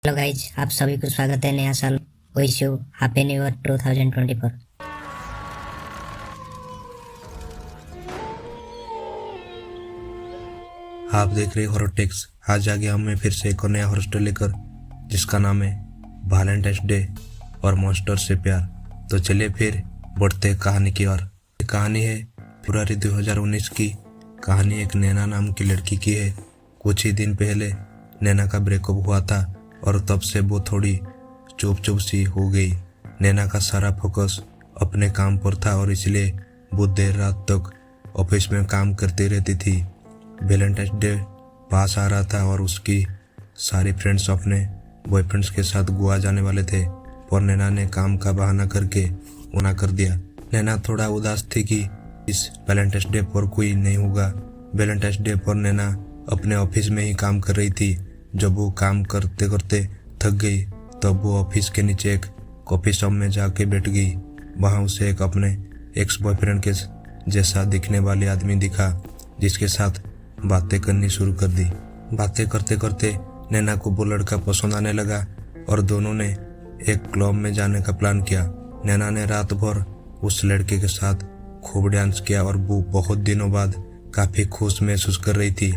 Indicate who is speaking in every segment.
Speaker 1: Hello guys, आप सभी को स्वागत है नया साल। Wish you happy new year 2024।
Speaker 2: आप देख रहे हॉरर टेक्स। आज आ गया मैं फिर से एक और नया हॉरर स्टोरी लेकर, जिसका नाम है वैलेंटाइंस डे और मॉन्स्टर से प्यार। तो चलिए फिर बढ़ते हैं कहानी की ओर। कहानी है फरवरी 2019 की। कहानी एक नैना नाम की लड़की की है। कुछ ही दिन पहले नैना का ब्रेकअप हुआ था और तब से वो थोड़ी चुप सी हो गई। नैना का सारा फोकस अपने काम पर था और इसलिए वो देर रात तक ऑफिस में काम करती रहती थी। वैलेंटाइंस डे पास आ रहा था और उसकी सारी फ्रेंड्स अपने बॉयफ्रेंड्स के साथ गोवा जाने वाले थे, पर नैना ने काम का बहाना करके मना कर दिया। नैना थोड़ा उदास थी कि इस वैलेंटाइंस डे पर कोई नहीं होगा। वैलेंटाइंस डे पर नैना अपने ऑफिस में ही काम कर रही थी। जब वो काम करते करते थक गई तब वो ऑफिस के नीचे एक कॉफी शॉप में जाके बैठ गई। वहां उसे एक अपने एक्स बॉयफ्रेंड के जैसा दिखने वाले आदमी दिखा, जिसके साथ बातें करनी शुरू कर दी। बातें करते करते नैना को वो लड़का पसंद आने लगा और दोनों ने एक क्लब में जाने का प्लान किया। नैना ने रात भर उस लड़के के साथ खूब डांस किया और वो बहुत दिनों बाद काफी खुश महसूस कर रही थी।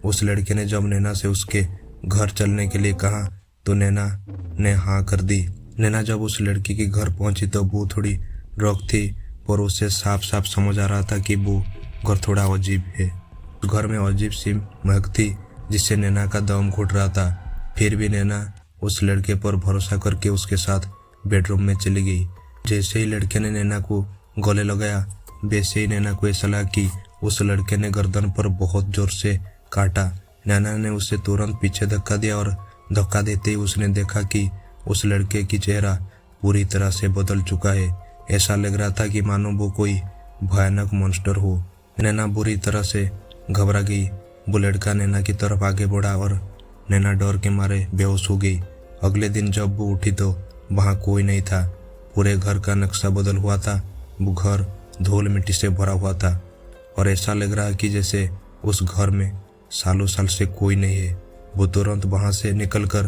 Speaker 2: उस लड़के ने जब नैना से उसके घर चलने के लिए कहा तो नैना ने हाँ कर दी। नैना जब उस लड़की के घर पहुंची तो वो थोड़ी रोक थी, पर उसे साफ साफ समझ आ रहा था कि वो घर थोड़ा अजीब है। उस घर में अजीब सी महक थी जिससे नैना का दम घुट रहा था। फिर भी नैना उस लड़के पर भरोसा करके उसके साथ बेडरूम में चली गई। जैसे ही लड़के ने नैना को गले लगाया, वैसे ही नैना को ऐसा लगा कि उस लड़के ने गर्दन पर बहुत जोर से काटा। नैना ने उसे तुरंत पीछे धक्का दिया और धक्का देते ही उसने देखा कि उस लड़के की चेहरा पूरी तरह से बदल चुका है। ऐसा लग रहा था कि मानो वो कोई भयानक मॉन्स्टर हो। नैना बुरी तरह से घबरा गई। वो लड़का नैना की तरफ आगे बढ़ा और नैना डर के मारे बेहोश हो गई। अगले दिन जब वो उठी तो वहां कोई नहीं था। पूरे घर का नक्शा बदल हुआ था। वो घर धूल मिट्टी से भरा हुआ था और ऐसा लग रहा कि जैसे उस घर में सालों साल से कोई नहीं है। वो तुरंत वहां से निकलकर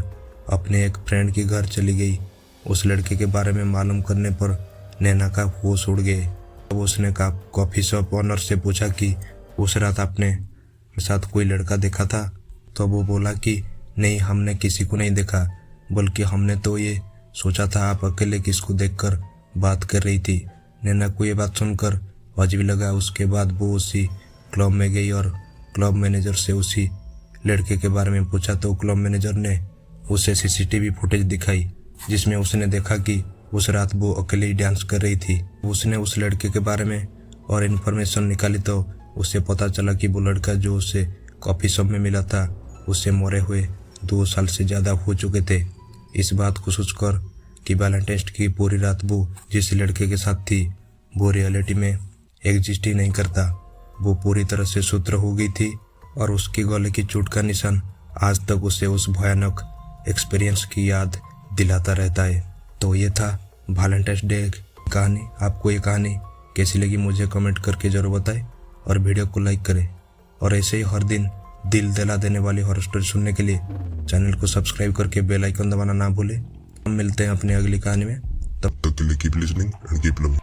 Speaker 2: अपने एक फ्रेंड के घर चली गई। उस लड़के के बारे में मालूम करने पर नैना का होश उड़ गए। अब उसने कॉफी शॉप ओनर से पूछा कि उस रात आपने साथ कोई लड़का देखा था? तो वो बोला कि नहीं, हमने किसी को नहीं देखा, बल्कि हमने तो ये सोचा था आप अकेले किसको देखकर बात कर रही थी। नैना को ये बात सुनकर अजीब लगा। उसके बाद वो उसी क्लब में गई और क्लब मैनेजर से उसी लड़के के बारे में पूछा तो क्लब मैनेजर ने उसे सीसीटीवी फुटेज दिखाई, जिसमें उसने देखा कि उस रात वो अकेले ही डांस कर रही थी। उसने उस लड़के के बारे में और इन्फॉर्मेशन निकाली तो उसे पता चला कि वो लड़का जो उसे कॉफी शॉप में मिला था उससे मरे हुए 2 साल से ज्यादा हो चुके थे। इस बात को सोचकर कि वैलेंटाइंस की पूरी रात वो जिस लड़के के साथ थी वो रियलिटी में एग्जिस्ट ही नहीं करता। वो पूरी तरह से सूत्र हो गई थी और उसके गले की चोट का निशान आज तक उसे उस भयानक एक्सपीरियंस की याद दिलाता रहता है। तो ये था वैलेंटाइंस डे कहानी। आपको ये कहानी कैसी लगी मुझे कमेंट करके जरूर बताएं और वीडियो को लाइक करें। और ऐसे ही हर दिन दिल दिला देने वाली हॉरर स्टोरी सुनने के लिए चैनल को सब्सक्राइब करके बेल आइकन दबाना ना भूलें। हम मिलते हैं अपनी अगली कहानी में। तब तक के लिए keep listening and keep loving.